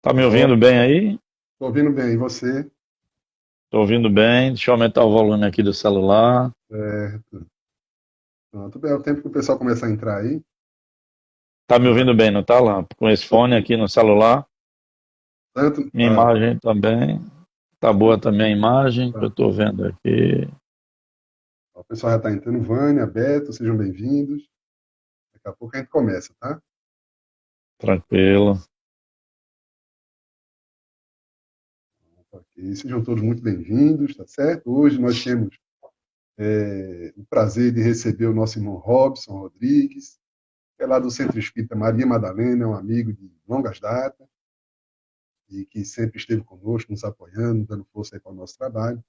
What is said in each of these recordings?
Tá me Ó, ouvindo bem aí? tô ouvindo bem, e você? Tô ouvindo bem. Deixa eu aumentar o volume aqui do celular. Certo. Pronto, bem, é o tempo que o pessoal começa a entrar aí. Tá me Eu já ouvindo bem, não tá lá? Com esse tô fone aqui no celular. tanto. Minha imagem também. Tá boa também a imagem que eu tô vendo aqui. O pessoal já está entrando. Vânia, Beto, sejam bem-vindos. Daqui a pouco a gente começa, tá? Tranquilo. Ok, sejam todos muito bem-vindos, tá certo? Hoje nós temos o prazer de receber o nosso irmão Robson Rodrigues, que é lá do Centro Espírita Maria Madalena, é um amigo de longas datas e que sempre esteve conosco, nos apoiando, dando força aí para o nosso trabalho.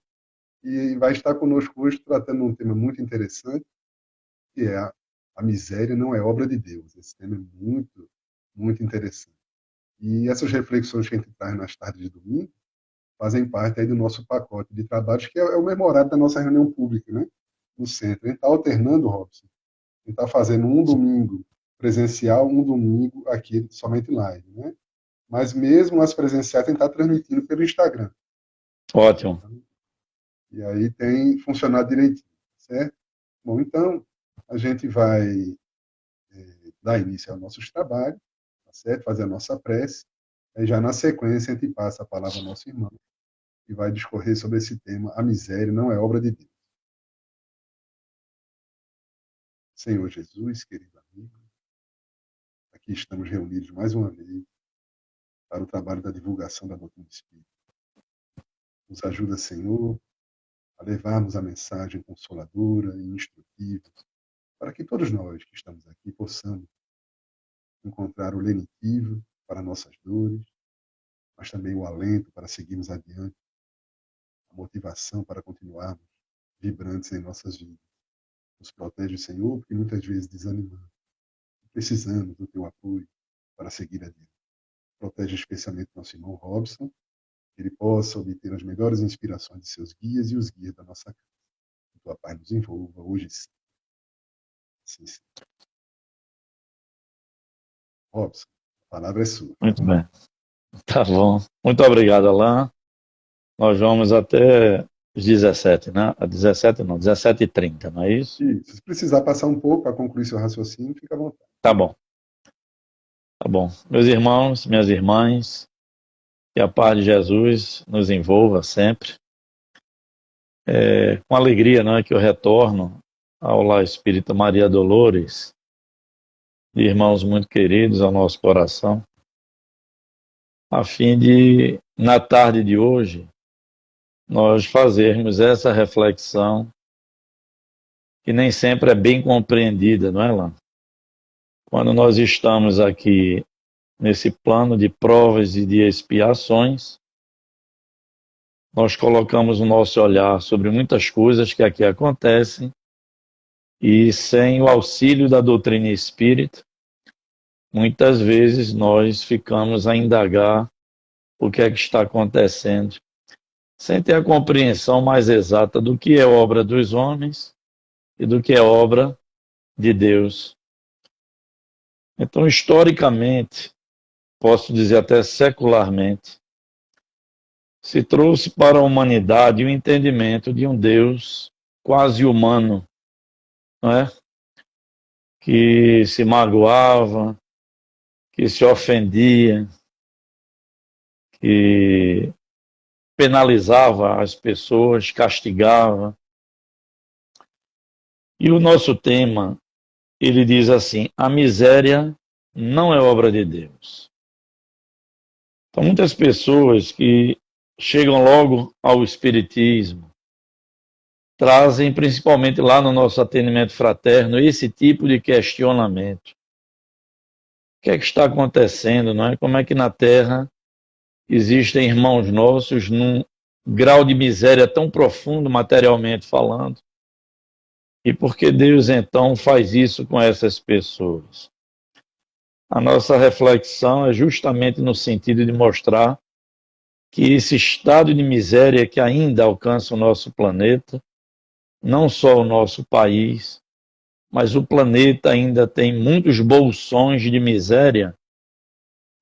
E vai estar conosco hoje tratando um tema muito interessante, que é a miséria não é obra de Deus. Esse tema é muito, muito interessante. E essas reflexões que a gente traz nas tardes de domingo fazem parte aí do nosso pacote de trabalhos, que é o memorado da nossa reunião pública, né? No centro. A gente está alternando, Robson. A gente está fazendo um domingo presencial, um domingo aqui somente live, né? Mas mesmo as presenciais, a gente está transmitindo pelo Instagram. Ótimo. E aí tem funcionado direitinho, certo? Bom, então, a gente vai dar início aos nossos trabalhos, tá certo? Fazer a nossa prece. Aí já na sequência a gente passa a palavra ao nosso irmão e vai discorrer sobre esse tema: a miséria não é obra de Deus. Senhor Jesus, querido amigo, aqui estamos reunidos mais uma vez para o trabalho da divulgação da doutrina espírita. Nos ajuda, Senhor, a levarmos a mensagem consoladora e instrutiva, para que todos nós que estamos aqui possamos encontrar o lenitivo para nossas dores, mas também o alento para seguirmos adiante, a motivação para continuarmos vibrantes em nossas vidas. Nos protege, Senhor, porque muitas vezes desanimamos. Precisamos do teu apoio para seguir adiante. Protege especialmente nosso irmão Robson, que ele possa obter as melhores inspirações de seus guias e os guias da nossa casa. Que tua paz nos envolva hoje sim. Sim, sim. Robson, a palavra é sua. Muito bem. Tá bom. Muito obrigado, Alain. Nós vamos até os 17, né? A 17 não, 17h30, não é isso? E se precisar passar um pouco para concluir seu raciocínio, fica à vontade. Tá bom. Tá bom. Meus irmãos, minhas irmãs, que a paz de Jesus nos envolva sempre. Com alegria, não é, que eu retorno ao Lar Espírita Maria Dolores, de irmãos muito queridos ao nosso coração, a fim de, na tarde de hoje, nós fazermos essa reflexão que nem sempre é bem compreendida, não é, Lá? Quando nós estamos aqui nesse plano de provas e de expiações, nós colocamos o nosso olhar sobre muitas coisas que aqui acontecem e sem o auxílio da doutrina espírita, muitas vezes nós ficamos a indagar o que é que está acontecendo, sem ter a compreensão mais exata do que é obra dos homens e do que é obra de Deus. Então, historicamente, posso dizer até secularmente, se trouxe para a humanidade o entendimento de um Deus quase humano, não é? Que se magoava, que se ofendia, que penalizava as pessoas, castigava. E o nosso tema, ele diz assim: a miséria não é obra de Deus. Então, muitas pessoas que chegam logo ao Espiritismo, trazem principalmente lá no nosso atendimento fraterno esse tipo de questionamento. O que é que está acontecendo, não é? Como é que na Terra existem irmãos nossos num grau de miséria tão profundo, materialmente falando? E por que Deus então faz isso com essas pessoas? A nossa reflexão é justamente no sentido de mostrar que esse estado de miséria que ainda alcança o nosso planeta, não só o nosso país, mas o planeta ainda tem muitos bolsões de miséria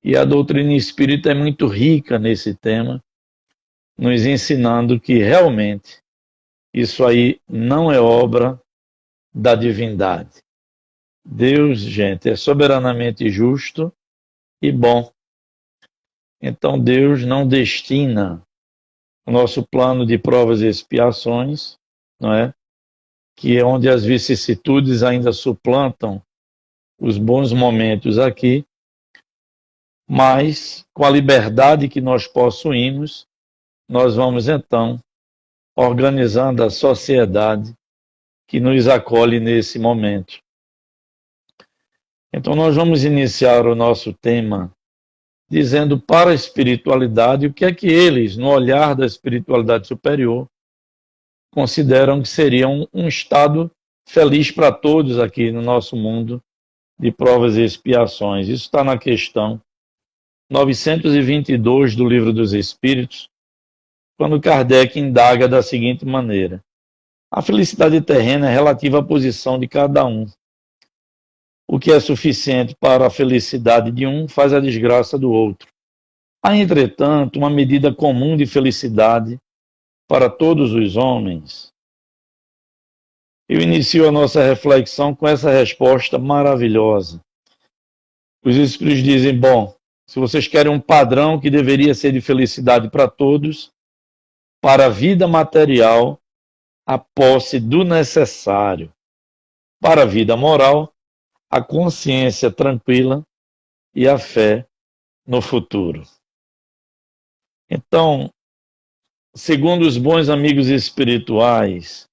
E a doutrina espírita é muito rica nesse tema, nos ensinando que realmente isso aí não é obra da divindade. Deus, gente, é soberanamente justo e bom. Então Deus não destina o nosso plano de provas e expiações, não é? Que é onde as vicissitudes ainda suplantam os bons momentos aqui, mas com a liberdade que nós possuímos, nós vamos então organizando a sociedade que nos acolhe nesse momento. Então nós vamos iniciar o nosso tema dizendo para a espiritualidade o que é que eles, no olhar da espiritualidade superior, consideram que seria um estado feliz para todos aqui no nosso mundo de provas e expiações. Isso está na questão 922 do Livro dos Espíritos, quando Kardec indaga da seguinte maneira: a felicidade terrena é relativa à posição de cada um. O que é suficiente para a felicidade de um faz a desgraça do outro. Há, entretanto, uma medida comum de felicidade para todos os homens. Eu inicio a nossa reflexão com essa resposta maravilhosa. Os Espíritos dizem, bom, se vocês querem um padrão que deveria ser de felicidade para todos, para a vida material, a posse do necessário. Para a vida moral, a consciência tranquila e a fé no futuro. Então, segundo os bons amigos espirituais,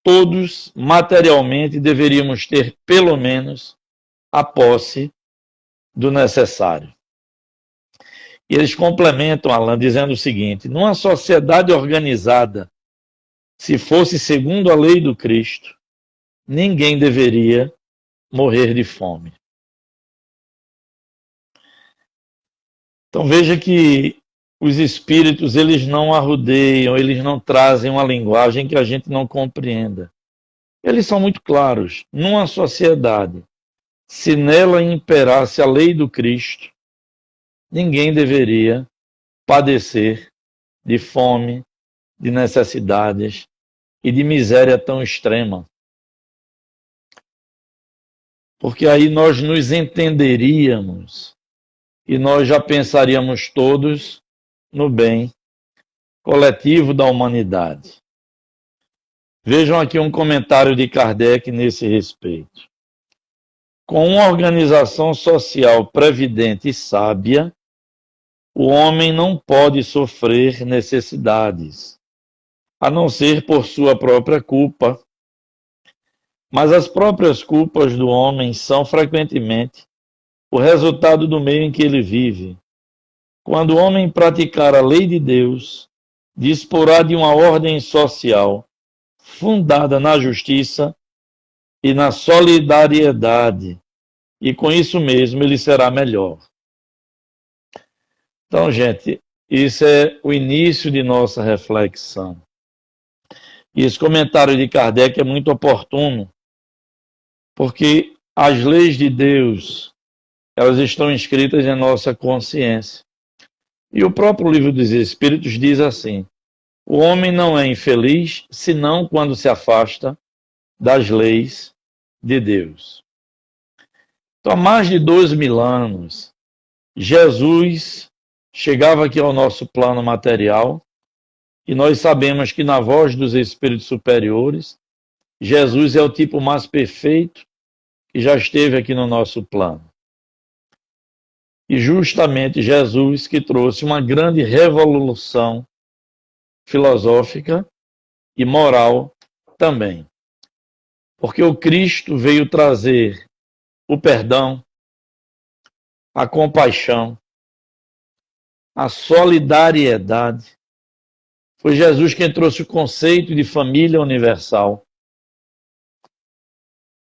todos materialmente deveríamos ter pelo menos a posse do necessário. E eles complementam, Alain, dizendo o seguinte: numa sociedade organizada, se fosse segundo a lei do Cristo, ninguém deveria morrer de fome. Então veja que os espíritos, eles não arrudeiam, eles não trazem uma linguagem que a gente não compreenda. Eles são muito claros. Numa sociedade, se nela imperasse a lei do Cristo, ninguém deveria padecer de fome, de necessidades e de miséria tão extrema. Porque aí nós nos entenderíamos e nós já pensaríamos todos no bem coletivo da humanidade. Vejam aqui um comentário de Kardec nesse respeito. Com uma organização social previdente e sábia, o homem não pode sofrer necessidades, a não ser por sua própria culpa. Mas as próprias culpas do homem são frequentemente o resultado do meio em que ele vive. Quando o homem praticar a lei de Deus, disporá de uma ordem social fundada na justiça e na solidariedade, e com isso mesmo ele será melhor. Então, gente, isso é o início de nossa reflexão. E esse comentário de Kardec é muito oportuno, porque as leis de Deus, elas estão inscritas em nossa consciência. E o próprio Livro dos Espíritos diz assim: o homem não é infeliz senão quando se afasta das leis de Deus. Então, há mais de 2000 anos, Jesus chegava aqui ao nosso plano material e nós sabemos que na voz dos espíritos superiores, Jesus é o tipo mais perfeito que já esteve aqui no nosso plano. E justamente Jesus que trouxe uma grande revolução filosófica e moral também. Porque o Cristo veio trazer o perdão, a compaixão, a solidariedade. Foi Jesus quem trouxe o conceito de família universal.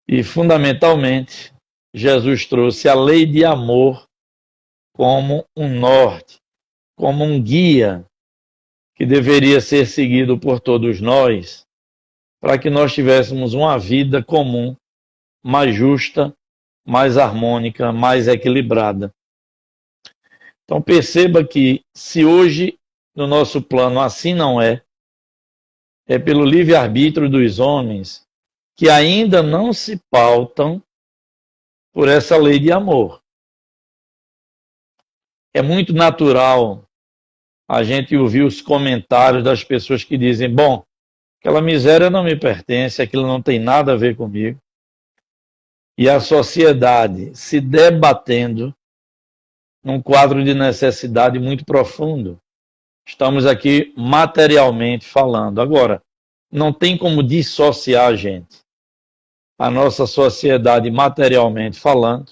E, fundamentalmente, Jesus trouxe a lei de amor como um norte, como um guia que deveria ser seguido por todos nós, para que nós tivéssemos uma vida comum, mais justa, mais harmônica, mais equilibrada. Então perceba que se hoje no nosso plano assim não é, é pelo livre-arbítrio dos homens que ainda não se pautam por essa lei de amor. É muito natural a gente ouvir os comentários das pessoas que dizem, bom, aquela miséria não me pertence, aquilo não tem nada a ver comigo. E a sociedade se debatendo num quadro de necessidade muito profundo. Estamos aqui materialmente falando. Agora, não tem como dissociar a gente, a nossa sociedade materialmente falando,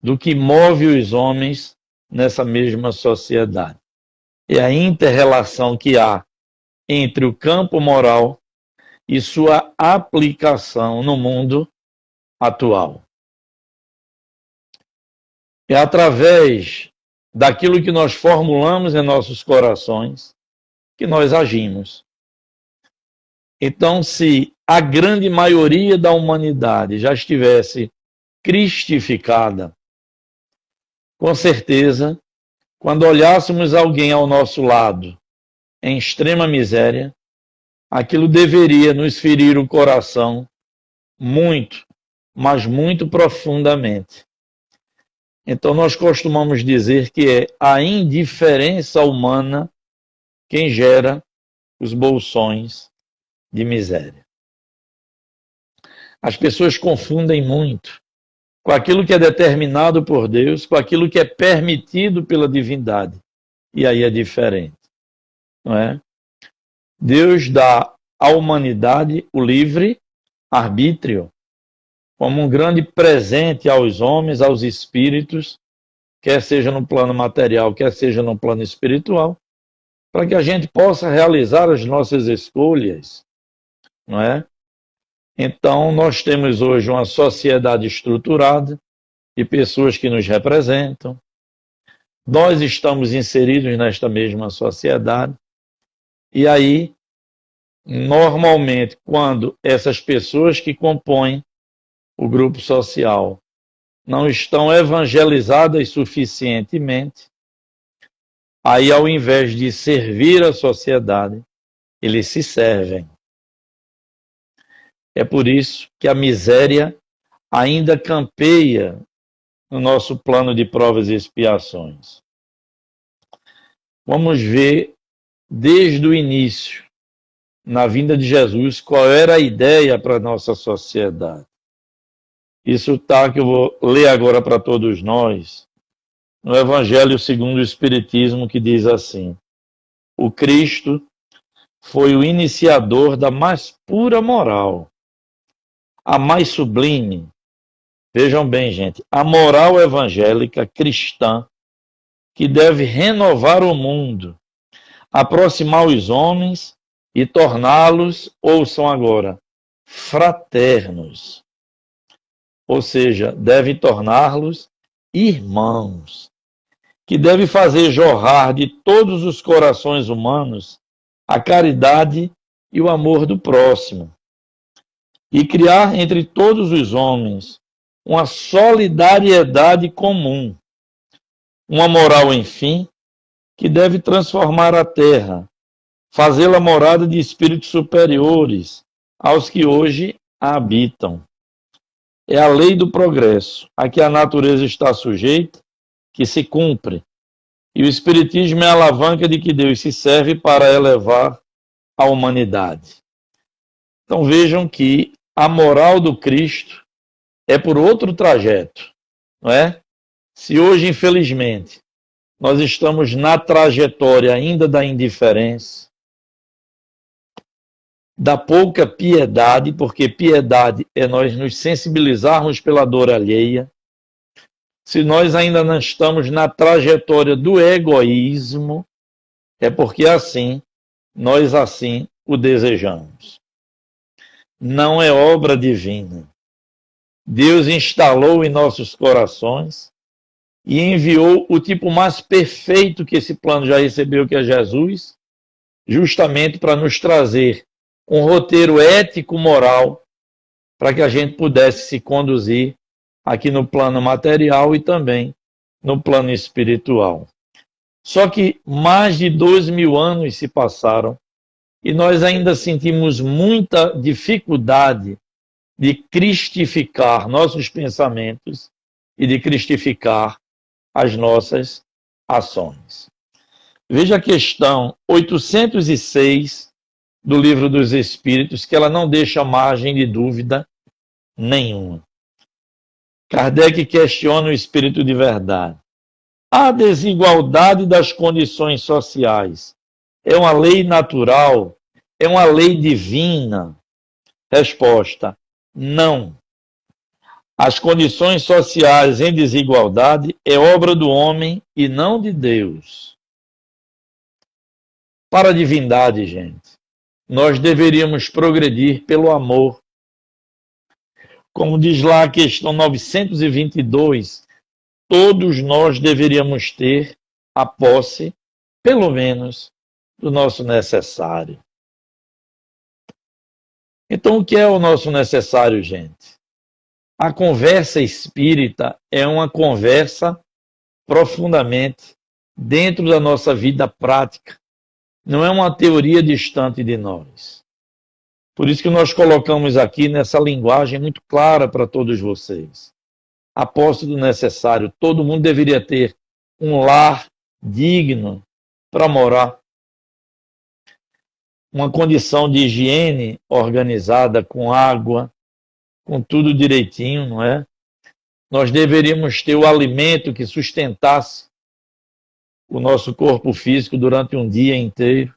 do que move os homens nessa mesma sociedade. É a inter-relação que há entre o campo moral e sua aplicação no mundo atual. É através daquilo que nós formulamos em nossos corações que nós agimos. Então, se a grande maioria da humanidade já estivesse cristificada, com certeza, quando olhássemos alguém ao nosso lado em extrema miséria, aquilo deveria nos ferir o coração muito, mas muito profundamente. Então nós costumamos dizer que é a indiferença humana quem gera os bolsões de miséria. As pessoas confundem muito com aquilo que é determinado por Deus, com aquilo que é permitido pela divindade. E aí é diferente, não é? Deus dá à humanidade o livre arbítrio como um grande presente aos homens, aos espíritos, quer seja no plano material, quer seja no plano espiritual, para que a gente possa realizar as nossas escolhas, não é? Então, nós temos hoje uma sociedade estruturada de pessoas que nos representam. Nós estamos inseridos nesta mesma sociedade. E aí, normalmente, quando essas pessoas que compõem o grupo social não estão evangelizadas suficientemente, aí, ao invés de servir a sociedade, eles se servem. É por isso que a miséria ainda campeia no nosso plano de provas e expiações. Vamos ver desde o início, na vinda de Jesus, qual era a ideia para a nossa sociedade. Isso tá que eu vou ler agora para todos nós, no Evangelho segundo o Espiritismo, que diz assim: o Cristo foi o iniciador da mais pura moral, a mais sublime. Vejam bem, gente, a moral evangélica cristã que deve renovar o mundo, aproximar os homens e torná-los, ouçam agora, fraternos. Ou seja, deve torná-los irmãos, que deve fazer jorrar de todos os corações humanos a caridade e o amor do próximo, e criar entre todos os homens uma solidariedade comum, uma moral, enfim, que deve transformar a terra, fazê-la morada de espíritos superiores aos que hoje a habitam. É a lei do progresso, a que a natureza está sujeita, que se cumpre. E o Espiritismo é a alavanca de que Deus se serve para elevar a humanidade. Então vejam que a moral do Cristo é por outro trajeto, não é? Se hoje, infelizmente, nós estamos na trajetória ainda da indiferença, da pouca piedade, porque piedade é nós nos sensibilizarmos pela dor alheia. Se nós ainda não estamos na trajetória do egoísmo, é porque assim, nós assim o desejamos. Não é obra divina. Deus instalou em nossos corações e enviou o tipo mais perfeito que esse plano já recebeu, que é Jesus, justamente para nos trazer um roteiro ético-moral para que a gente pudesse se conduzir aqui no plano material e também no plano espiritual. Só que mais de 2.000 anos se passaram e nós ainda sentimos muita dificuldade de cristificar nossos pensamentos e de cristificar as nossas ações. Veja a questão 806 do Livro dos Espíritos, que ela não deixa margem de dúvida nenhuma. Kardec questiona o espírito de verdade. A desigualdade das condições sociais é uma lei natural? É uma lei divina? Resposta: não. As condições sociais em desigualdade é obra do homem e não de Deus. Para a divindade, gente, nós deveríamos progredir pelo amor. Como diz lá a questão 922, todos nós deveríamos ter a posse, pelo menos, do nosso necessário. Então, o que é o nosso necessário, gente? A conversa espírita é uma conversa profundamente dentro da nossa vida prática. Não é uma teoria distante de nós. Por isso que nós colocamos aqui nessa linguagem muito clara para todos vocês. A posse do necessário. Todo mundo deveria ter um lar digno para morar. Uma condição de higiene organizada, com água, com tudo direitinho, não é? Nós deveríamos ter o alimento que sustentasse o nosso corpo físico durante um dia inteiro.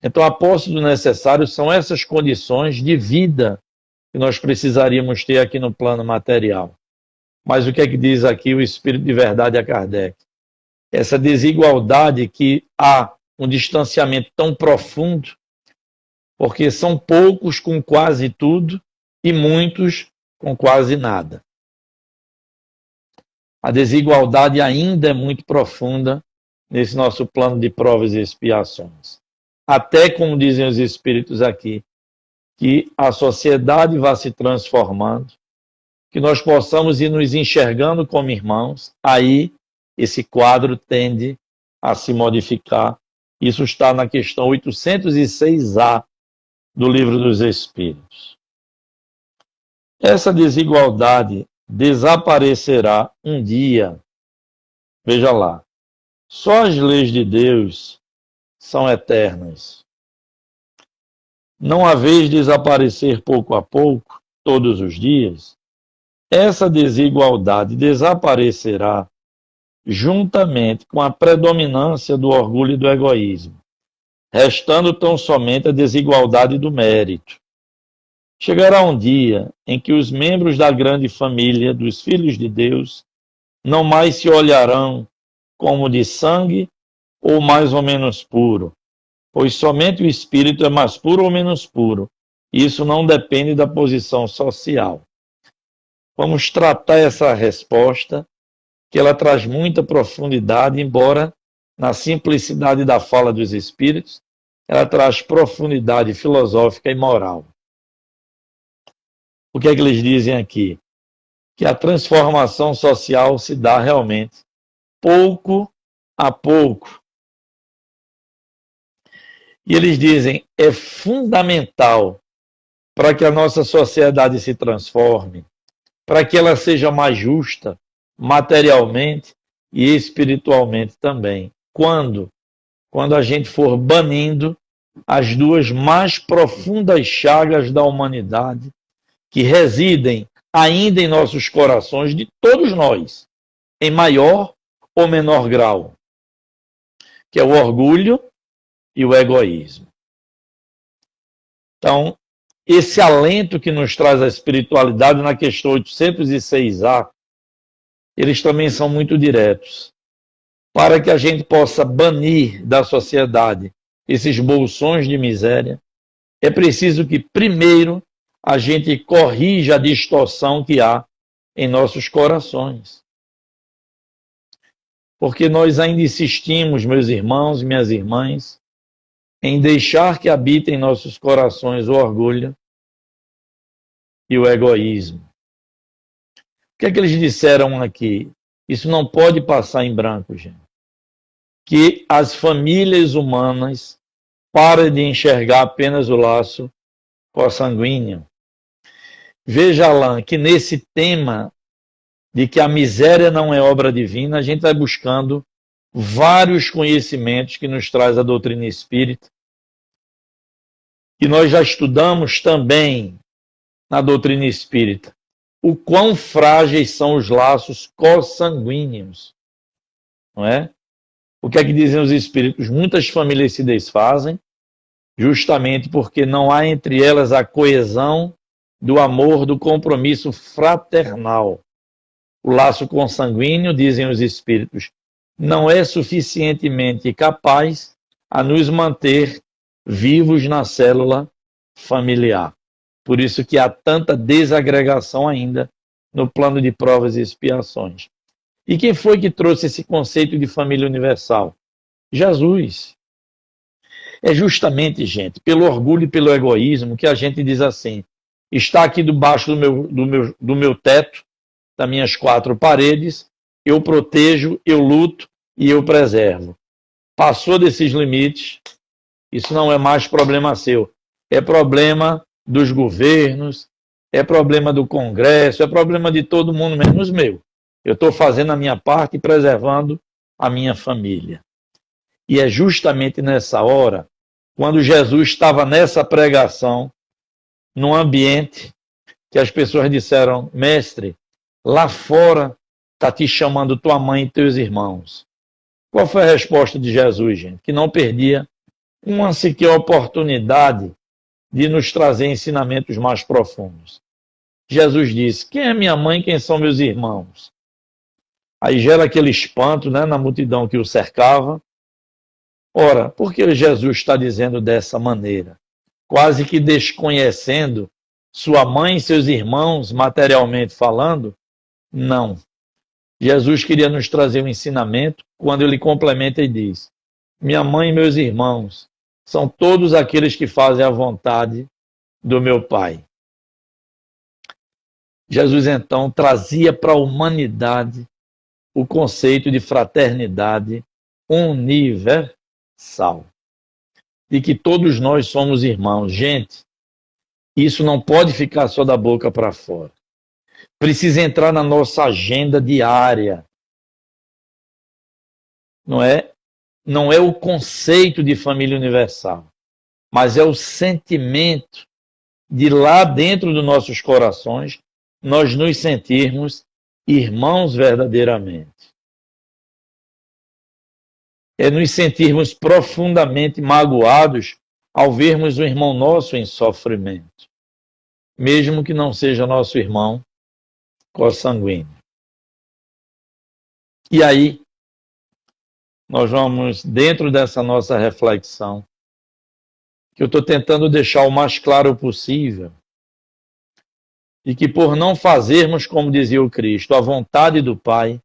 Então, a posse do necessário são essas condições de vida que nós precisaríamos ter aqui no plano material. Mas o que é que diz aqui o Espírito de Verdade a Kardec? Essa desigualdade que há um distanciamento tão profundo, porque são poucos com quase tudo e muitos com quase nada. A desigualdade ainda é muito profunda nesse nosso plano de provas e expiações. Até, como dizem os espíritos aqui, que a sociedade vá se transformando, que nós possamos ir nos enxergando como irmãos, aí esse quadro tende a se modificar. Isso está na questão 806A do Livro dos Espíritos. Essa desigualdade desaparecerá um dia. Veja lá, só as leis de Deus são eternas. Não a vez desaparecer pouco a pouco, todos os dias, essa desigualdade desaparecerá juntamente com a predominância do orgulho e do egoísmo, restando tão somente a desigualdade do mérito. Chegará um dia em que os membros da grande família dos filhos de Deus não mais se olharão como de sangue ou mais ou menos puro, pois somente o espírito é mais puro ou menos puro. Isso não depende da posição social. Vamos tratar essa resposta, que ela traz muita profundidade, embora na simplicidade da fala dos espíritos, ela traz profundidade filosófica e moral. O que é que eles dizem aqui? Que a transformação social se dá realmente pouco a pouco. E eles dizem, é fundamental para que a nossa sociedade se transforme, para que ela seja mais justa, materialmente e espiritualmente também. Quando? Quando a gente for banindo as duas mais profundas chagas da humanidade, que residem ainda em nossos corações, de todos nós, em maior ou menor grau, que é o orgulho e o egoísmo. Então, esse alento que nos traz a espiritualidade na questão 806A, eles também são muito diretos. Para que a gente possa banir da sociedade esses bolsões de miséria, é preciso que, primeiro, a gente corrija a distorção que há em nossos corações. Porque nós ainda insistimos, meus irmãos e minhas irmãs, em deixar que habite em nossos corações o orgulho e o egoísmo. O que é que eles disseram aqui? Isso não pode passar em branco, gente. que as famílias humanas parem de enxergar apenas o laço consanguíneo. Veja, Alain, que nesse tema de que a miséria não é obra divina, a gente vai buscando vários conhecimentos que nos traz a doutrina espírita, que nós já estudamos também na doutrina espírita, o quão frágeis são os laços consanguíneos, não é? O que é que dizem os espíritos? Muitas famílias se desfazem justamente porque não há entre elas a coesão do amor, do compromisso fraternal. O laço consanguíneo, dizem os espíritos, não é suficientemente capaz a nos manter vivos na célula familiar. Por isso que há tanta desagregação ainda no plano de provas e expiações. E quem foi que trouxe esse conceito de família universal? Jesus. É justamente, gente, pelo orgulho e pelo egoísmo que a gente diz assim, está aqui debaixo do meu teto, das minhas 4 paredes, eu protejo, eu luto e eu preservo. Passou desses limites, isso não é mais problema seu, é problema dos governos, é problema do Congresso, é problema de todo mundo, menos meu. Eu estou fazendo a minha parte e preservando a minha família. E é justamente nessa hora, quando Jesus estava nessa pregação, num ambiente que as pessoas disseram, mestre, lá fora está te chamando tua mãe e teus irmãos. Qual foi a resposta de Jesus, gente? Que não perdia uma sequer oportunidade de nos trazer ensinamentos mais profundos. Jesus disse, quem é minha mãe, quem são meus irmãos? Aí gera aquele espanto, né, na multidão que o cercava. Ora, por que Jesus está dizendo dessa maneira? Quase que desconhecendo sua mãe e seus irmãos, materialmente falando? Não. Jesus queria nos trazer um ensinamento quando ele complementa e diz, minha mãe e meus irmãos são todos aqueles que fazem a vontade do meu Pai. Jesus, então, trazia para a humanidade o conceito de fraternidade universal, de que todos nós somos irmãos. Gente, isso não pode ficar só da boca para fora. Precisa entrar na nossa agenda diária. Não é o conceito de família universal, mas é o sentimento de lá dentro dos nossos corações nós nos sentirmos irmãos verdadeiramente. É nos sentirmos profundamente magoados ao vermos um irmão nosso em sofrimento, mesmo que não seja nosso irmão consanguíneo. E aí, nós vamos, dentro dessa nossa reflexão, que eu estou tentando deixar o mais claro possível, e que por não fazermos, como dizia o Cristo, a vontade do Pai,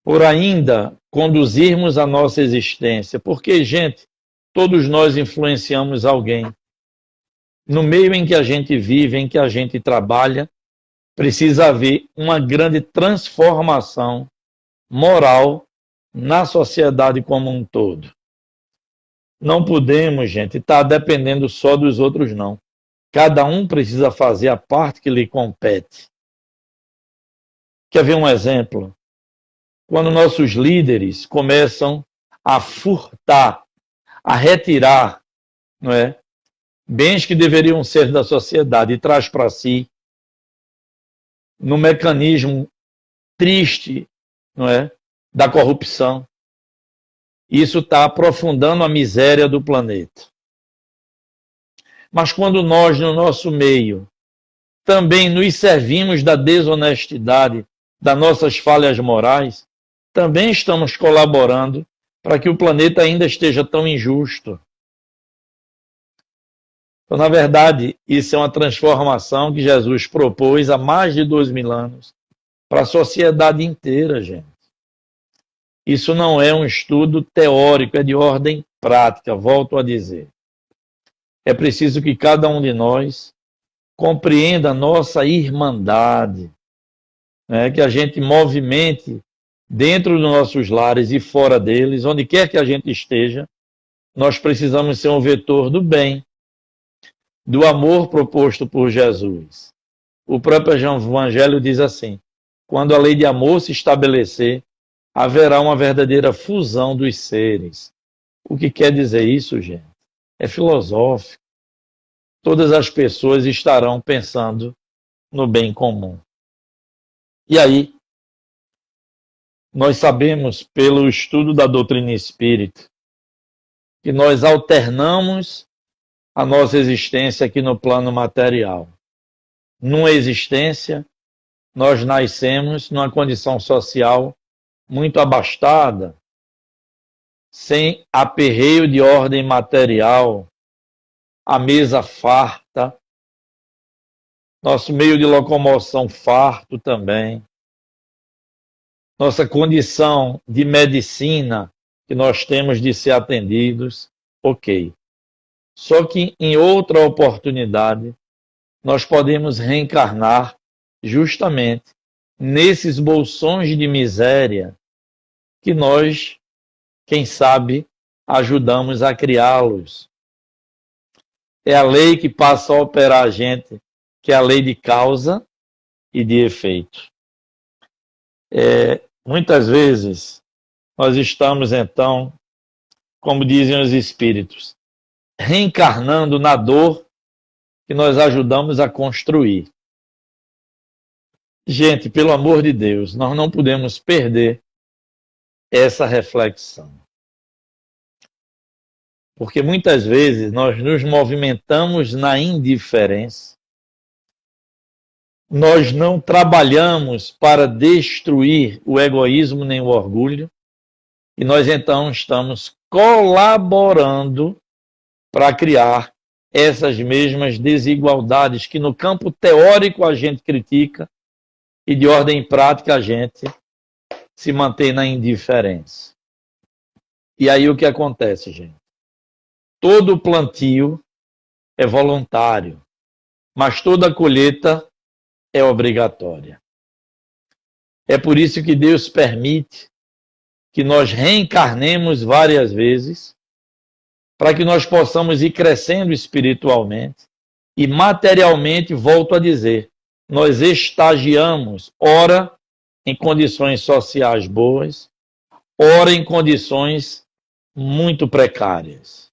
por ainda conduzirmos a nossa existência, porque, gente, todos nós influenciamos alguém. No meio em que a gente vive, em que a gente trabalha, precisa haver uma grande transformação moral na sociedade como um todo. Não podemos, gente, estar dependendo só dos outros, não. Cada um precisa fazer a parte que lhe compete. Quer ver um exemplo? Quando nossos líderes começam a furtar, a retirar, não é, bens que deveriam ser da sociedade e traz para si, no mecanismo triste, não é, da corrupção. Isso está aprofundando a miséria do planeta. Mas quando nós, no nosso meio, também nos servimos da desonestidade, das nossas falhas morais, também estamos colaborando para que o planeta ainda esteja tão injusto. Então, na verdade, isso é uma transformação que Jesus propôs há mais de 2000 anos para a sociedade inteira, gente. Isso não é um estudo teórico, é de ordem prática, volto a dizer. É preciso que cada um de nós compreenda a nossa irmandade, né? Que a gente movimente dentro dos nossos lares e fora deles, onde quer que a gente esteja, nós precisamos ser um vetor do bem, do amor proposto por Jesus. O próprio Evangelho diz assim: quando a lei de amor se estabelecer, haverá uma verdadeira fusão dos seres. O que quer dizer isso, gente? É filosófico. Todas as pessoas estarão pensando no bem comum. E aí, nós sabemos, pelo estudo da doutrina espírita, que nós alternamos a nossa existência aqui no plano material. Numa existência, nós nascemos numa condição social muito abastada, sem aperreio de ordem material, a mesa farta, nosso meio de locomoção farto também, nossa condição de medicina que nós temos de ser atendidos, ok. Só que em outra oportunidade, nós podemos reencarnar justamente nesses bolsões de miséria que nós, quem sabe, ajudamos a criá-los. É a lei que passa a operar a gente, que é a lei de causa e de efeito. Muitas vezes, nós estamos, então, como dizem os espíritos, reencarnando na dor que nós ajudamos a construir. Gente, pelo amor de Deus, nós não podemos perder essa reflexão. Porque muitas vezes nós nos movimentamos na indiferença, nós não trabalhamos para destruir o egoísmo nem o orgulho, e nós então estamos colaborando para criar essas mesmas desigualdades que no campo teórico a gente critica e de ordem prática a gente se mantém na indiferença. E aí o que acontece, gente? Todo plantio é voluntário, mas toda colheita é obrigatória. É por isso que Deus permite que nós reencarnemos várias vezes, para que nós possamos ir crescendo espiritualmente e materialmente, volto a dizer, nós estagiamos, ora em condições sociais boas, ora em condições muito precárias.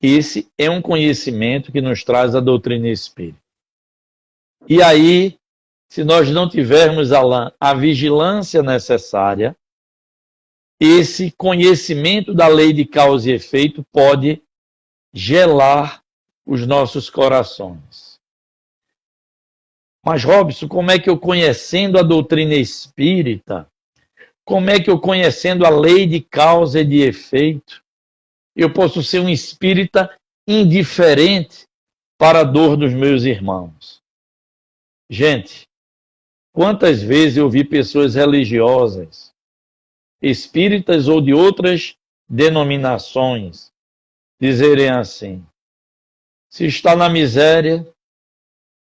Esse é um conhecimento que nos traz a doutrina espírita. E aí, se nós não tivermos, Alain, a vigilância necessária, esse conhecimento da lei de causa e efeito pode gelar os nossos corações. Mas, Robson, como é que eu, conhecendo a doutrina espírita, como é que eu, conhecendo a lei de causa e de efeito, eu posso ser um espírita indiferente para a dor dos meus irmãos? Gente, quantas vezes eu vi pessoas religiosas, espíritas ou de outras denominações, dizerem assim: se está na miséria,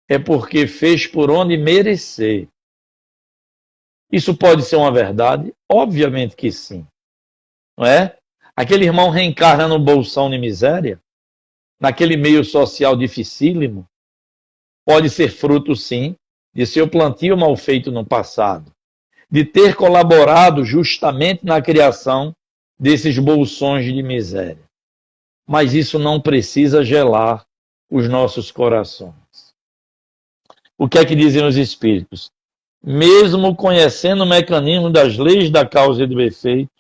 é porque fez por onde merecer. Isso pode ser uma verdade? Obviamente que sim. Não é? Aquele irmão reencarna no bolsão de miséria, naquele meio social dificílimo, pode ser fruto, sim, de seu plantio mal feito no passado, de ter colaborado justamente na criação desses bolsões de miséria. Mas isso não precisa gelar os nossos corações. O que é que dizem os espíritos? Mesmo conhecendo o mecanismo das leis da causa e do efeito,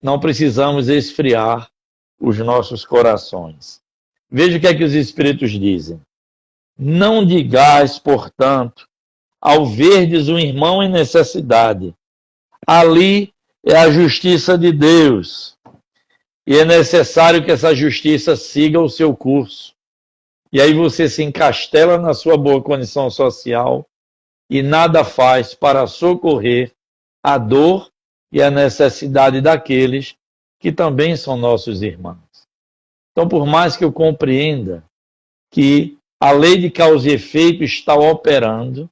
não precisamos esfriar os nossos corações. Veja o que é que os espíritos dizem. Não digais, portanto, ao verdes um irmão em necessidade. Ali é a justiça de Deus. E é necessário que essa justiça siga o seu curso. E aí você se encastela na sua boa condição social e nada faz para socorrer a dor e a necessidade daqueles que também são nossos irmãos. Então, por mais que eu compreenda que a lei de causa e efeito está operando,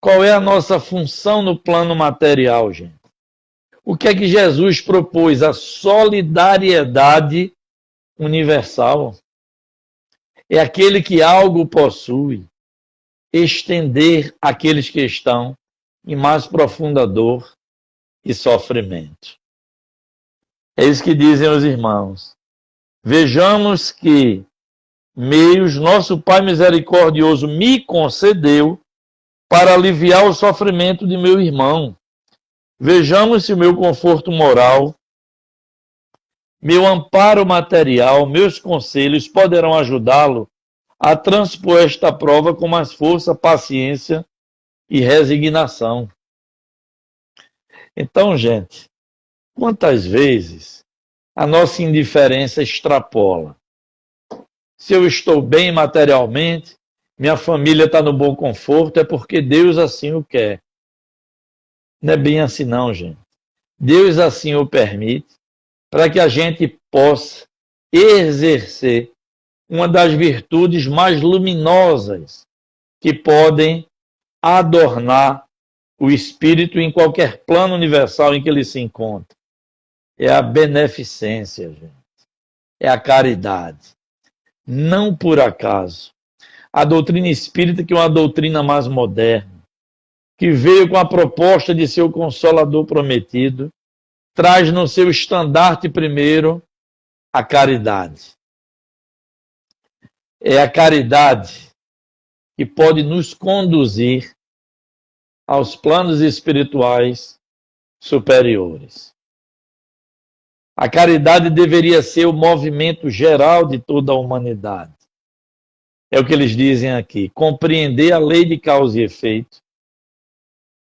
Qual é a nossa função no plano material, gente? O que é que Jesus propôs? A solidariedade universal. É aquele que algo possui, estender àqueles que estão em mais profunda dor e sofrimento. É isso que dizem os irmãos. Vejamos que meios nosso Pai misericordioso me concedeu para aliviar o sofrimento de meu irmão. Vejamos se o meu conforto moral, meu amparo material, meus conselhos poderão ajudá-lo a transpor esta prova com mais força, paciência e resignação. Então, gente, quantas vezes a nossa indiferença extrapola? Se eu estou bem materialmente, minha família está no bom conforto, é porque Deus assim o quer. Não é bem assim não, gente. Deus assim o permite para que a gente possa exercer uma das virtudes mais luminosas que podem adornar o espírito em qualquer plano universal em que ele se encontra. É a beneficência, gente. É a caridade. Não por acaso. A doutrina espírita, que é uma doutrina mais moderna, que veio com a proposta de ser o Consolador prometido, traz no seu estandarte primeiro a caridade. É a caridade que pode nos conduzir aos planos espirituais superiores. A caridade deveria ser o movimento geral de toda a humanidade. É o que eles dizem aqui. Compreender a lei de causa e efeito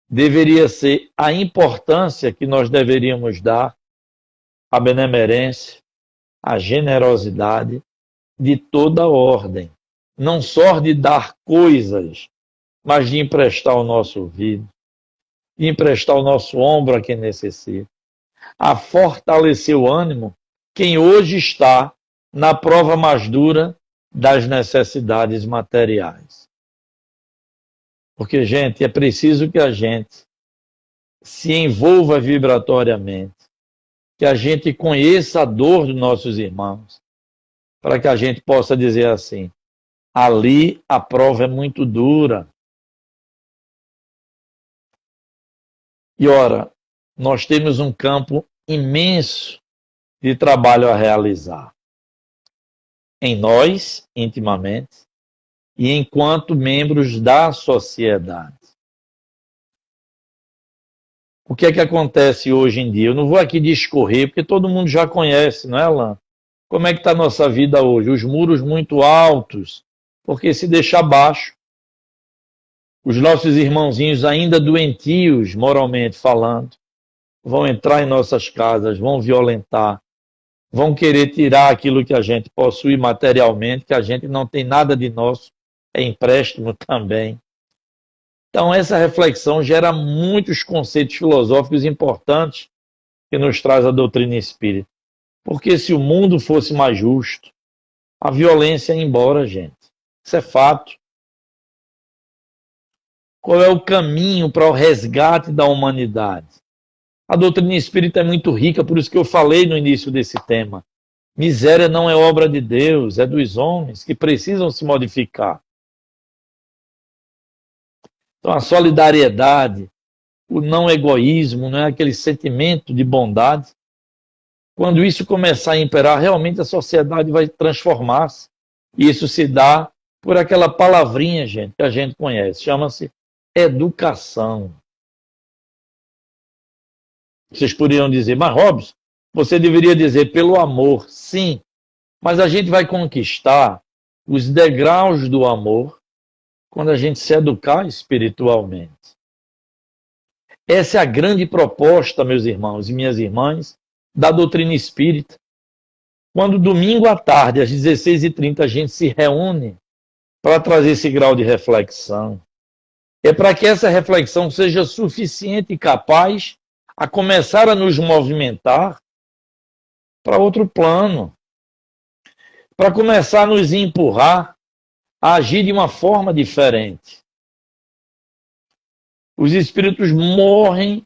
deveria ser a importância que nós deveríamos dar à benemerência, à generosidade de toda ordem. Não só de dar coisas, mas de emprestar o nosso ouvido, de emprestar o nosso ombro a quem necessita, a fortalecer o ânimo quem hoje está na prova mais dura das necessidades materiais. Porque, gente, é preciso que a gente se envolva vibratoriamente, que a gente conheça a dor dos nossos irmãos, para que a gente possa dizer assim, ali a prova é muito dura. E ora, nós temos um campo imenso de trabalho a realizar. Em nós, intimamente, e enquanto membros da sociedade. O que é que acontece hoje em dia? Eu não vou aqui discorrer, porque todo mundo já conhece, não é, Alain? Como é que está a nossa vida hoje? Os muros muito altos, porque se deixar baixo, os nossos irmãozinhos ainda doentios, moralmente falando, vão entrar em nossas casas, vão violentar, vão querer tirar aquilo que a gente possui materialmente, que a gente não tem nada de nosso, é empréstimo também. Então, essa reflexão gera muitos conceitos filosóficos importantes que nos traz a doutrina espírita. Porque se o mundo fosse mais justo, a violência ia embora, gente. Isso é fato. Qual é o caminho para o resgate da humanidade? A doutrina espírita é muito rica, por isso que eu falei no início desse tema. Miséria não é obra de Deus, é dos homens que precisam se modificar. Então, a solidariedade, o não egoísmo, não é aquele sentimento de bondade. Quando isso começar a imperar, realmente a sociedade vai transformar-se. E isso se dá por aquela palavrinha, gente, que a gente conhece. Chama-se educação. Vocês poderiam dizer, mas Robson, você deveria dizer pelo amor. Sim, mas a gente vai conquistar os degraus do amor quando a gente se educar espiritualmente. Essa é a grande proposta, meus irmãos e minhas irmãs, da doutrina espírita. Quando domingo à tarde, às 16h30, a gente se reúne para trazer esse grau de reflexão, é para que essa reflexão seja suficiente e capaz a começar a nos movimentar para outro plano, para começar a nos empurrar a agir de uma forma diferente. Os espíritos morrem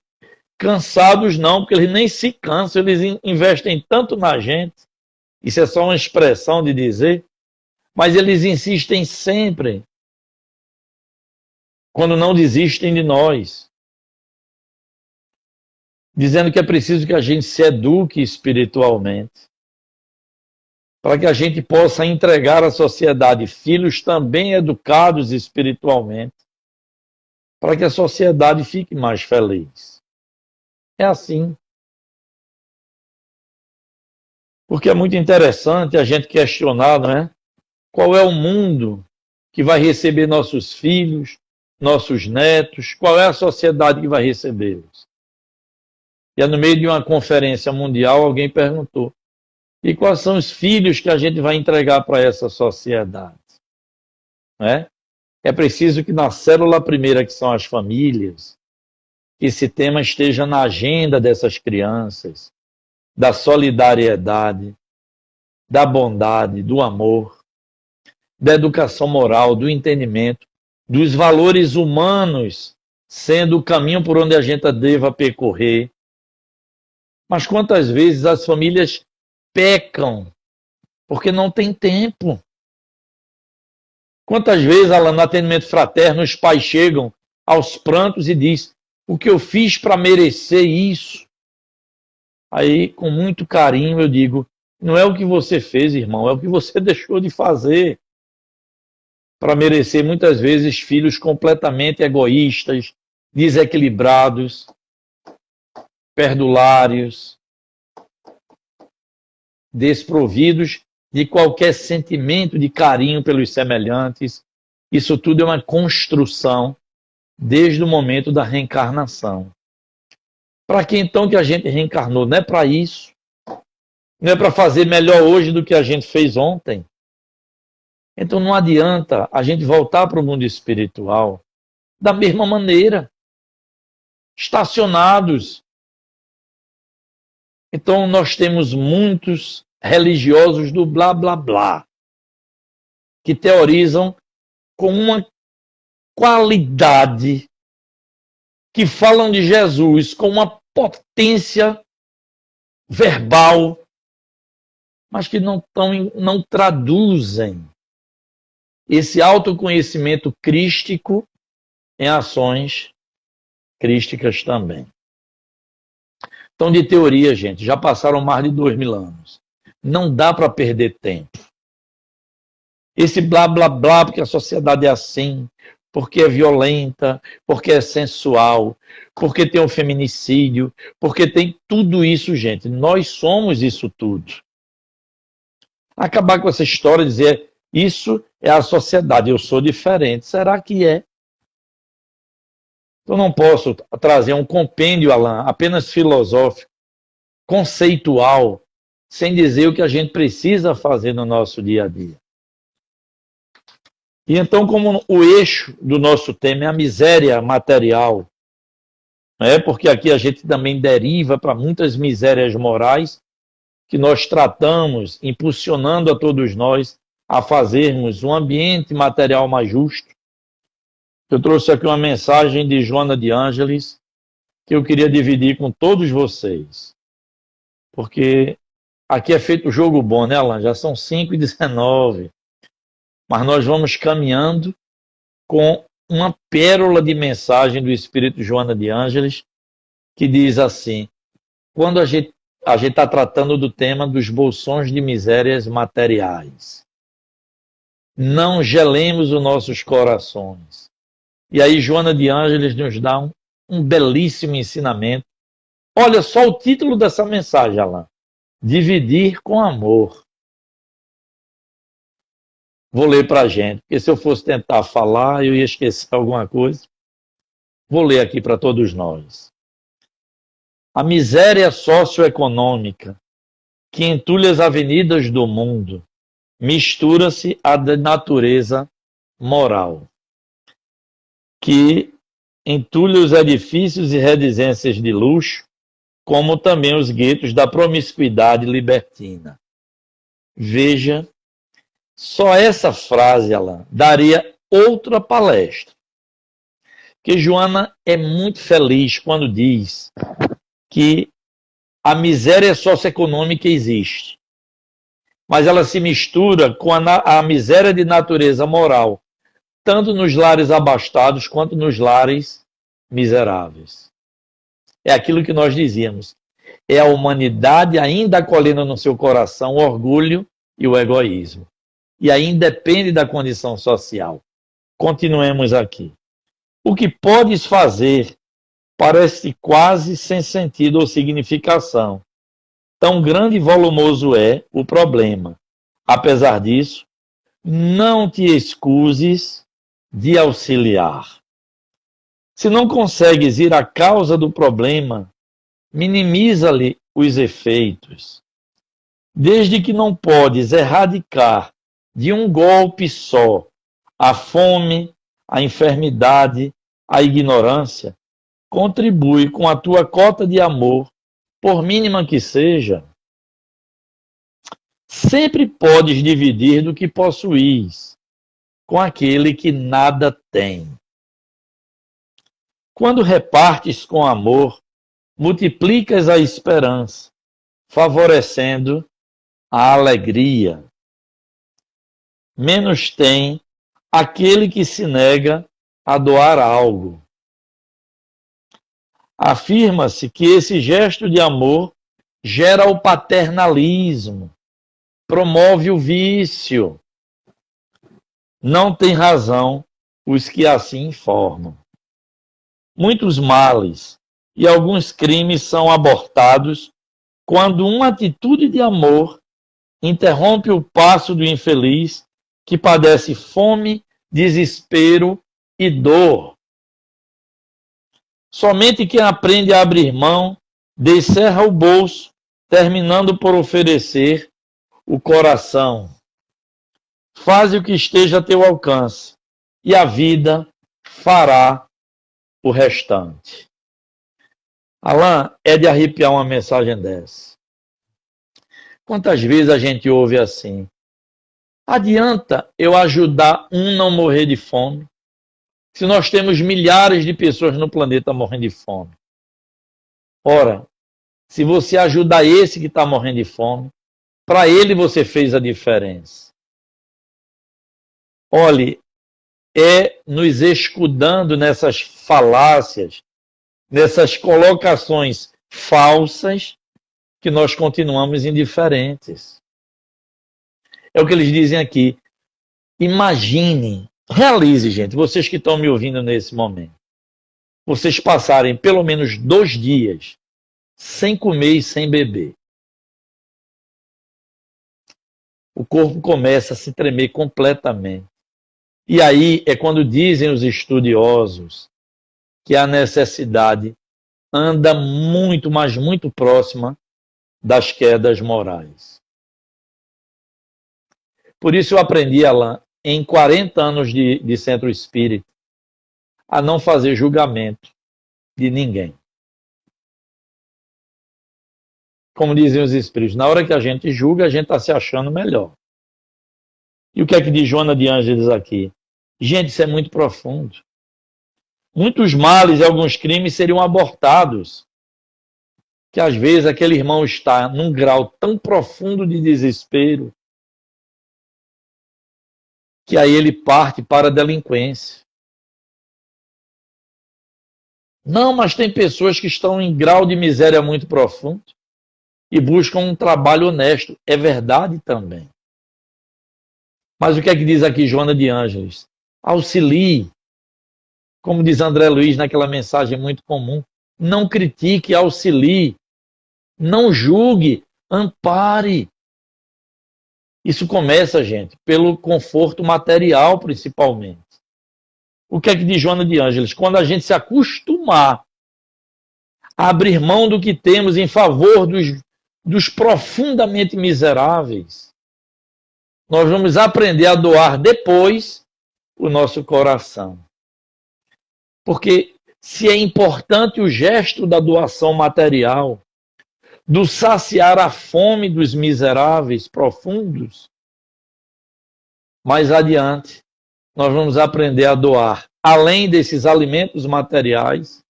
cansados não, porque eles nem se cansam, eles investem tanto na gente. Isso é só uma expressão de dizer, mas eles insistem sempre, quando não desistem de nós, dizendo que é preciso que a gente se eduque espiritualmente, para que a gente possa entregar à sociedade filhos também educados espiritualmente, para que a sociedade fique mais feliz. É assim. Porque é muito interessante a gente questionar, não é? Qual é o mundo que vai receber nossos filhos, nossos netos, qual é a sociedade que vai recebê-los? E no meio de uma conferência mundial, alguém perguntou, e quais são os filhos que a gente vai entregar para essa sociedade? Não é? É preciso que na célula primeira, que são as famílias, esse tema esteja na agenda dessas crianças, da solidariedade, da bondade, do amor, da educação moral, do entendimento, dos valores humanos, sendo o caminho por onde a gente deva percorrer. Mas quantas vezes as famílias pecam porque não tem tempo? Quantas vezes, Alan, no atendimento fraterno, os pais chegam aos prantos e dizem, o que eu fiz para merecer isso? Aí, com muito carinho, eu digo, não é o que você fez, irmão, é o que você deixou de fazer para merecer, muitas vezes, filhos completamente egoístas, desequilibrados, perdulários, desprovidos de qualquer sentimento de carinho pelos semelhantes. Isso tudo é uma construção desde o momento da reencarnação. Para que então que a gente reencarnou? Não é para isso. Não é para fazer melhor hoje do que a gente fez ontem. Então não adianta a gente voltar para o mundo espiritual da mesma maneira, estacionados. Então nós temos muitos religiosos do blá blá blá, que teorizam com uma qualidade, que falam de Jesus com uma potência verbal, mas que não traduzem esse autoconhecimento crístico em ações crísticas também. Então, de teoria, gente, já passaram mais de 2000 anos. Não dá para perder tempo. Esse blá, blá, blá, porque a sociedade é assim, porque é violenta, porque é sensual, porque tem o feminicídio, porque tem tudo isso, gente. Nós somos isso tudo. Acabar com essa história e dizer, isso é a sociedade, eu sou diferente. Será que é? Eu não posso trazer um compêndio, Alan, apenas filosófico, conceitual, sem dizer o que a gente precisa fazer no nosso dia a dia. E então, como o eixo do nosso tema é a miséria material, porque aqui a gente também deriva para muitas misérias morais que nós tratamos, impulsionando a todos nós a fazermos um ambiente material mais justo. Eu trouxe aqui uma mensagem de Joana de Ângeles que eu queria dividir com todos vocês. Porque aqui é feito jogo bom, né, Alan? Já são 5h19. Mas nós vamos caminhando com uma pérola de mensagem do Espírito Joana de Ângeles, que diz assim, quando a gente está tratando do tema dos bolsões de misérias materiais, não gelemos os nossos corações. E aí Joana de Ângeles nos dá um belíssimo ensinamento. Olha só o título dessa mensagem, Alan. Dividir com amor. Vou ler para a gente, porque se eu fosse tentar falar, eu ia esquecer alguma coisa. Vou ler aqui para todos nós. A miséria socioeconômica que entulha as avenidas do mundo mistura-se à da natureza moral, que entulha os edifícios e residências de luxo, como também os guetos da promiscuidade libertina. Veja, só essa frase, Alan, daria outra palestra, que Joana é muito feliz quando diz que a miséria socioeconômica existe, mas ela se mistura com a miséria de natureza moral, tanto nos lares abastados quanto nos lares miseráveis. É aquilo que nós dizíamos. É a humanidade ainda acolhendo no seu coração o orgulho e o egoísmo. E aí independe da condição social. Continuemos aqui. O que podes fazer parece quase sem sentido ou significação. Tão grande e volumoso é o problema. Apesar disso, não te excuses de auxiliar. Se não consegues ir à causa do problema, minimiza-lhe os efeitos. Desde que não podes erradicar de um golpe só a fome, a enfermidade, a ignorância, contribui com a tua cota de amor, por mínima que seja. Sempre podes dividir do que possuis com aquele que nada tem. Quando repartes com amor, multiplicas a esperança, favorecendo a alegria. Menos tem aquele que se nega a doar algo. Afirma-se que esse gesto de amor gera o paternalismo, promove o vício. Não tem razão os que assim informam. Muitos males e alguns crimes são abortados quando uma atitude de amor interrompe o passo do infeliz que padece fome, desespero e dor. Somente quem aprende a abrir mão descerra o bolso, terminando por oferecer o coração. Faze o que esteja a teu alcance, e a vida fará o restante. Alain, é de arrepiar uma mensagem dessa. Quantas vezes a gente ouve assim? Adianta eu ajudar um não morrer de fome? Se nós temos milhares de pessoas no planeta morrendo de fome. Ora, se você ajudar esse que está morrendo de fome, para ele você fez a diferença. Olhe, é nos escudando nessas falácias, nessas colocações falsas, que nós continuamos indiferentes. É o que eles dizem aqui. Imagine, realize, gente, vocês que estão me ouvindo nesse momento, vocês passarem pelo menos 2 dias sem comer e sem beber. O corpo começa a se tremer completamente. E aí é quando dizem os estudiosos que a necessidade anda muito, mas muito próxima das quedas morais. Por isso eu aprendi, Alain, em 40 anos de centro espírita, a não fazer julgamento de ninguém. Como dizem os espíritos, na hora que a gente julga, a gente está se achando melhor. E o que é que diz Joana de Ângeles aqui? Gente, isso é muito profundo. Muitos males e alguns crimes seriam abortados. Que às vezes aquele irmão está num grau tão profundo de desespero que aí ele parte para a delinquência. Não, mas tem pessoas que estão em grau de miséria muito profundo e buscam um trabalho honesto. É verdade também. Mas o que é que diz aqui Joana de Ângeles? Auxilie. Como diz André Luiz naquela mensagem muito comum. Não critique, auxilie. Não julgue, ampare. Isso começa, gente, pelo conforto material, principalmente. O que é que diz Joana de Ângeles? Quando a gente se acostumar a abrir mão do que temos em favor dos profundamente miseráveis, nós vamos aprender a doar depois o nosso coração. Porque se é importante o gesto da doação material, do saciar a fome dos miseráveis profundos, mais adiante nós vamos aprender a doar além desses alimentos materiais,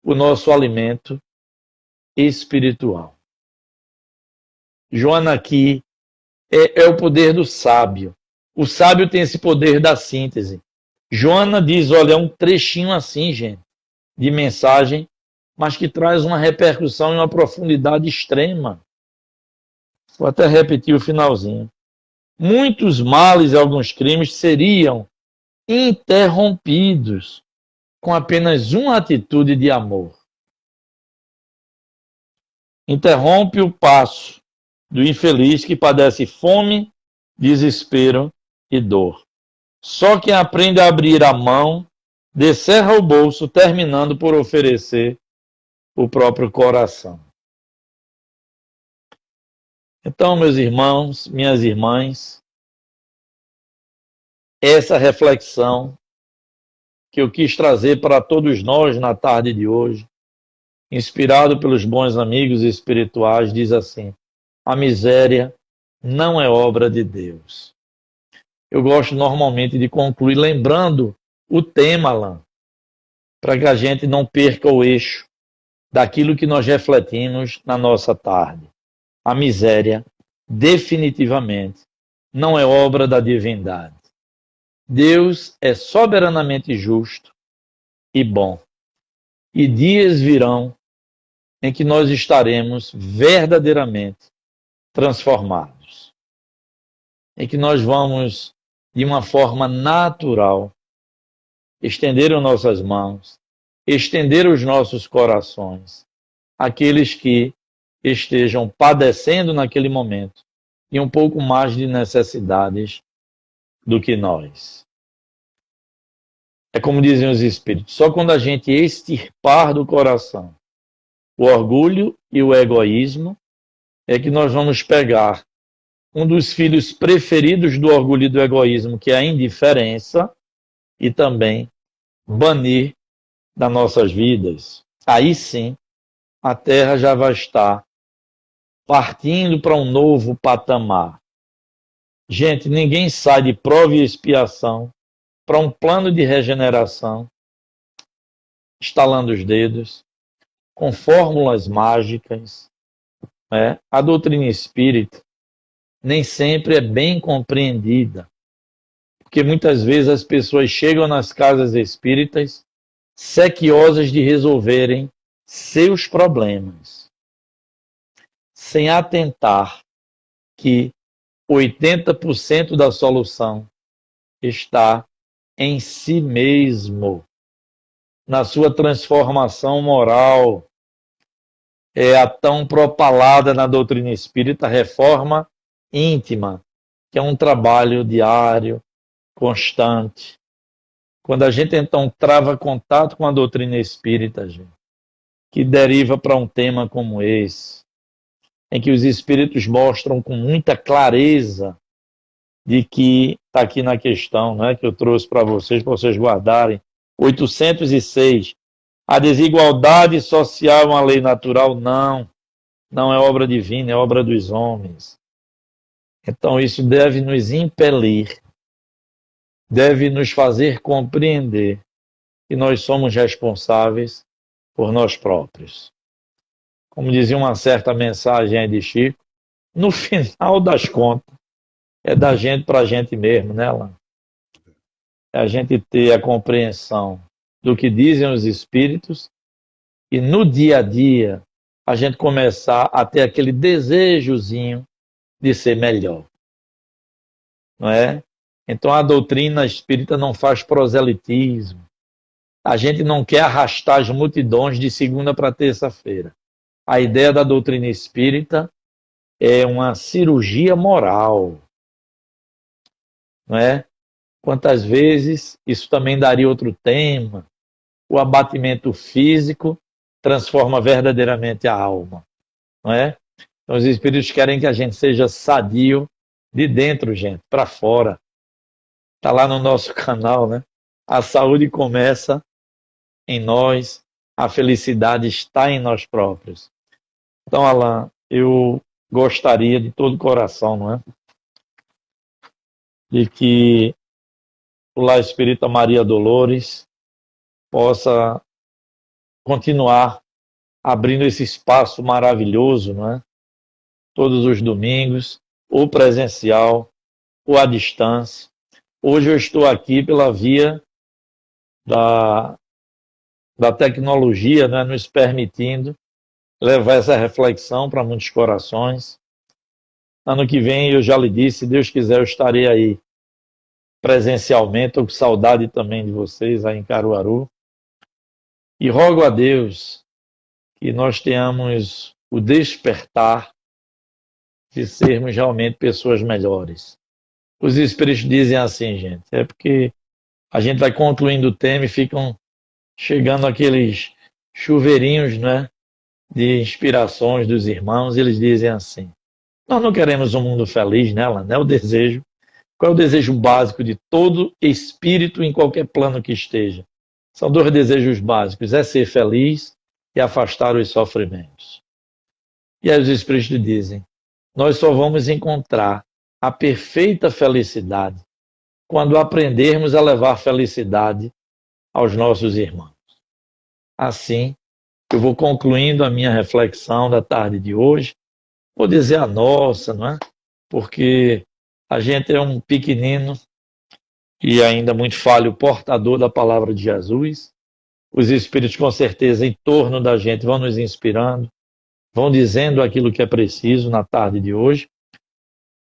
o nosso alimento espiritual. Joana aqui é o poder do sábio. O sábio tem esse poder da síntese. Joana diz, olha, é um trechinho assim, gente, de mensagem, mas que traz uma repercussão e uma profundidade extrema. Vou até repetir o finalzinho. Muitos males e alguns crimes seriam interrompidos com apenas uma atitude de amor. Interrompe o passo do infeliz que padece fome, desespero e dor. Só quem aprende a abrir a mão, descerra o bolso, terminando por oferecer o próprio coração. Então, meus irmãos, minhas irmãs, essa reflexão que eu quis trazer para todos nós na tarde de hoje, inspirado pelos bons amigos espirituais, diz assim: a miséria não é obra de Deus. Eu gosto normalmente de concluir lembrando o tema, Alain, para que a gente não perca o eixo daquilo que nós refletimos na nossa tarde. A miséria, definitivamente, não é obra da divindade. Deus é soberanamente justo e bom. E dias virão em que nós estaremos verdadeiramente transformados. Em que nós vamos, de uma forma natural, estender as nossas mãos, estender os nossos corações àqueles que estejam padecendo naquele momento e um pouco mais de necessidades do que nós. É como dizem os espíritos, só quando a gente extirpar do coração o orgulho e o egoísmo é que nós vamos pegar um dos filhos preferidos do orgulho e do egoísmo, que é a indiferença, e também banir das nossas vidas. Aí sim, a Terra já vai estar partindo para um novo patamar. Gente, ninguém sai de prova e expiação para um plano de regeneração, estalando os dedos, com fórmulas mágicas. A doutrina espírita nem sempre é bem compreendida, porque muitas vezes as pessoas chegam nas casas espíritas sequiosas de resolverem seus problemas, sem atentar que 80% da solução está em si mesmo, na sua transformação moral. É a tão propalada na doutrina espírita reforma íntima, que é um trabalho diário, constante. Quando a gente então trava contato com a doutrina espírita, gente, que deriva para um tema como esse, em que os espíritos mostram com muita clareza de que está aqui na questão, né, que eu trouxe para vocês guardarem, 806, a desigualdade social é uma lei natural? Não, não é obra divina, é obra dos homens. Então isso deve nos impelir, deve nos fazer compreender que nós somos responsáveis por nós próprios. Como dizia uma certa mensagem aí de Chico, no final das contas, é da gente para a gente mesmo, né, Alain? É a gente ter a compreensão do que dizem os espíritos e no dia a dia a gente começar a ter aquele desejozinho de ser melhor. Não é? Então a doutrina espírita não faz proselitismo. A gente não quer arrastar as multidões de segunda para terça-feira. A ideia da doutrina espírita é uma cirurgia moral. Não é? Quantas vezes, isso também daria outro tema, o abatimento físico transforma verdadeiramente a alma. Não é? Então os espíritos querem que a gente seja sadio de dentro, gente, para fora. Está lá no nosso canal, né? A saúde começa em nós, a felicidade está em nós próprios. Então, Alain, eu gostaria de todo o coração, não é? De que o Lar Espírita Maria Dolores possa continuar abrindo esse espaço maravilhoso, não é? Todos os domingos, ou presencial, ou à distância. Hoje eu estou aqui pela via da tecnologia, né, nos permitindo levar essa reflexão para muitos corações. Ano que vem, eu já lhe disse, se Deus quiser, eu estarei aí presencialmente. Estou com saudade também de vocês aí em Caruaru. E rogo a Deus que nós tenhamos o despertar de sermos realmente pessoas melhores. Os espíritos dizem assim, gente, é porque a gente vai concluindo o tema e ficam chegando aqueles chuveirinhos, né, de inspirações dos irmãos, e eles dizem assim: nós não queremos um mundo feliz, né, Alan? É o desejo. Qual é o desejo básico de todo espírito em qualquer plano que esteja? São dois desejos básicos: é ser feliz e afastar os sofrimentos. E aí os espíritos dizem: nós só vamos encontrar a perfeita felicidade quando aprendermos a levar felicidade aos nossos irmãos. Assim, eu vou concluindo a minha reflexão da tarde de hoje. Vou dizer a nossa, não é? Porque a gente é um pequenino e ainda muito falho portador da palavra de Jesus. Os espíritos, com certeza, em torno da gente vão nos inspirando, vão dizendo aquilo que é preciso na tarde de hoje.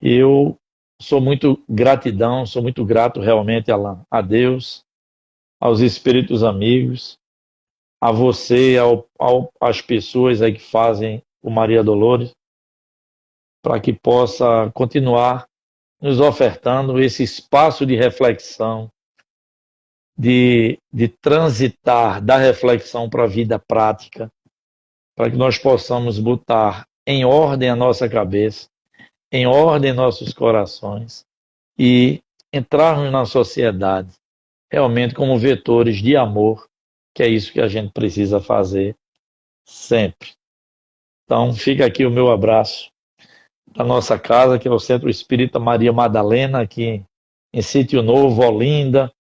E eu sou muito sou muito grato realmente a Deus, aos espíritos amigos, a você, às pessoas aí que fazem o Maria Dolores, para que possa continuar nos ofertando esse espaço de reflexão, de transitar da reflexão para a vida prática, para que nós possamos botar em ordem a nossa cabeça, em ordem nossos corações e entrarmos na sociedade realmente como vetores de amor, que é isso que a gente precisa fazer sempre. Então, fica aqui o meu abraço da nossa casa, que é o Centro Espírita Maria Madalena, aqui em Sítio Novo, Olinda,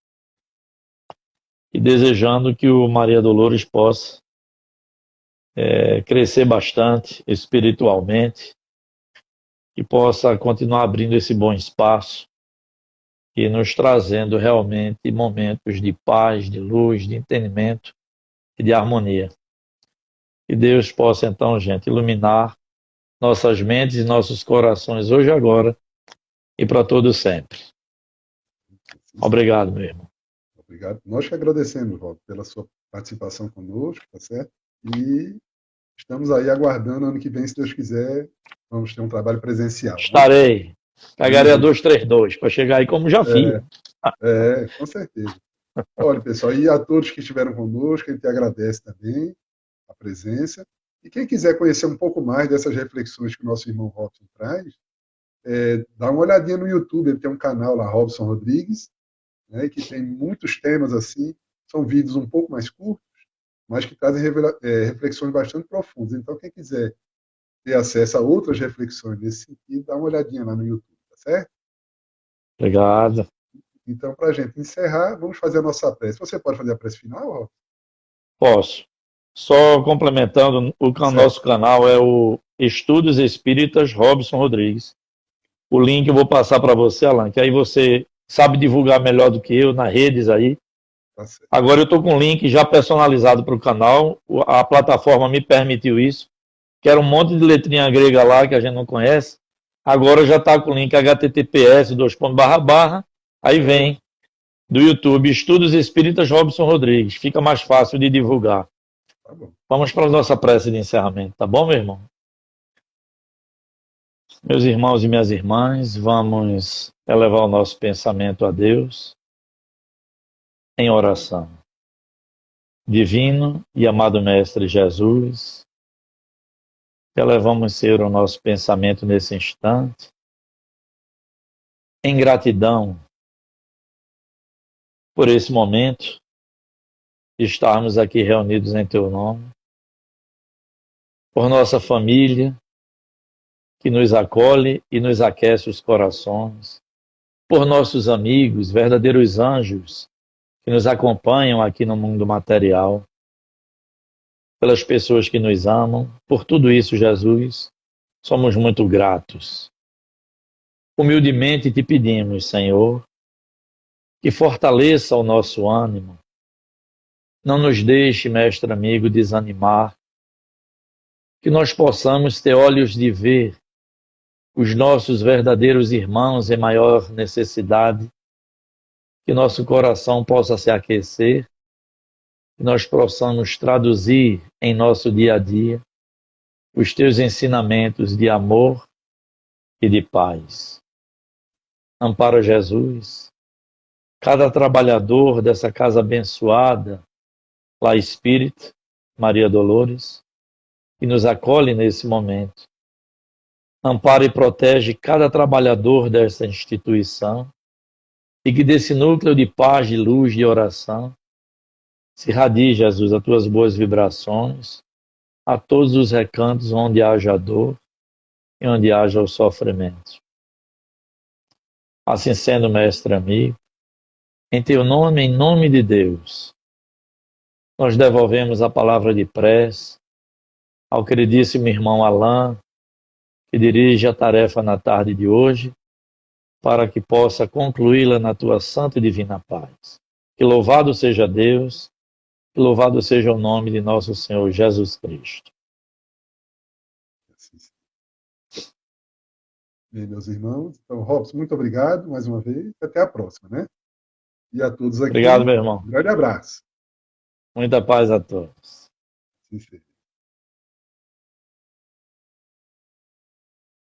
e desejando que o Maria Dolores possa crescer bastante espiritualmente e possa continuar abrindo esse bom espaço e nos trazendo realmente momentos de paz, de luz, de entendimento e de harmonia. Que Deus possa então, gente, iluminar nossas mentes e nossos corações hoje e agora e para todo sempre. Obrigado, meu irmão. Obrigado. Nós que agradecemos, Walter, pela sua participação conosco, tá certo? E estamos aí aguardando ano que vem, se Deus quiser, vamos ter um trabalho presencial. Estarei. Pegarei a 232 para chegar aí como já fiz. Com certeza. Olha, pessoal, e a todos que estiveram conosco, a gente agradece também a presença. E quem quiser conhecer um pouco mais dessas reflexões que o nosso irmão Robson traz, dá uma olhadinha no YouTube, ele tem um canal lá, Robson Rodrigues, né, que tem muitos temas assim, são vídeos um pouco mais curtos, mas que trazem reflexões bastante profundas. Então, quem quiser ter acesso a outras reflexões nesse sentido, dá uma olhadinha lá no YouTube, tá certo? Obrigado. Então, para a gente encerrar, vamos fazer a nossa prece. Você pode fazer a prece final, Rob? Posso. Só complementando, o nosso canal é o Estudos Espíritas Robson Rodrigues. O link eu vou passar para você, Alan, que aí você sabe divulgar melhor do que eu nas redes aí. Tá certo. Agora eu estou com um link já personalizado para o canal, a plataforma me permitiu isso, que era um monte de letrinha grega lá que a gente não conhece. Agora já está com o link https aí vem do YouTube Estudos Espíritas Robson Rodrigues. Fica mais fácil de divulgar. Tá bom. Vamos para a nossa prece de encerramento, tá bom, meu irmão? Meus irmãos e minhas irmãs, vamos elevar o nosso pensamento a Deus em oração. Divino e amado Mestre Jesus, elevamos, Senhor, o nosso pensamento nesse instante, em gratidão por esse momento de estarmos aqui reunidos em Teu nome, por nossa família, que nos acolhe e nos aquece os corações, por nossos amigos, verdadeiros anjos que nos acompanham aqui no mundo material, pelas pessoas que nos amam. Por tudo isso, Jesus, somos muito gratos. Humildemente te pedimos, Senhor, que fortaleça o nosso ânimo. Não nos deixe, mestre amigo, desanimar. Que nós possamos ter olhos de ver os nossos verdadeiros irmãos em maior necessidade. Que nosso coração possa se aquecer. Que nós possamos traduzir em nosso dia a dia os teus ensinamentos de amor e de paz. Ampara, Jesus, cada trabalhador dessa casa abençoada, lá Espírito, Maria Dolores, que nos acolhe nesse momento. Ampara e protege cada trabalhador dessa instituição e que desse núcleo de paz, de luz, de oração, se irradie, Jesus, as tuas boas vibrações a todos os recantos onde haja dor e onde haja o sofrimento. Assim sendo, mestre amigo, em teu nome, em nome de Deus, nós devolvemos a palavra de prece ao queridíssimo irmão Alain, que dirige a tarefa na tarde de hoje, para que possa concluí-la na tua santa e divina paz. Que louvado seja Deus, que louvado seja o nome de nosso Senhor Jesus Cristo. Bem, meus irmãos. Então, Robson, muito obrigado mais uma vez. Até a próxima, né? E a todos aqui, Obrigado, meu irmão. um grande abraço. Muita paz a todos. Sim, sim.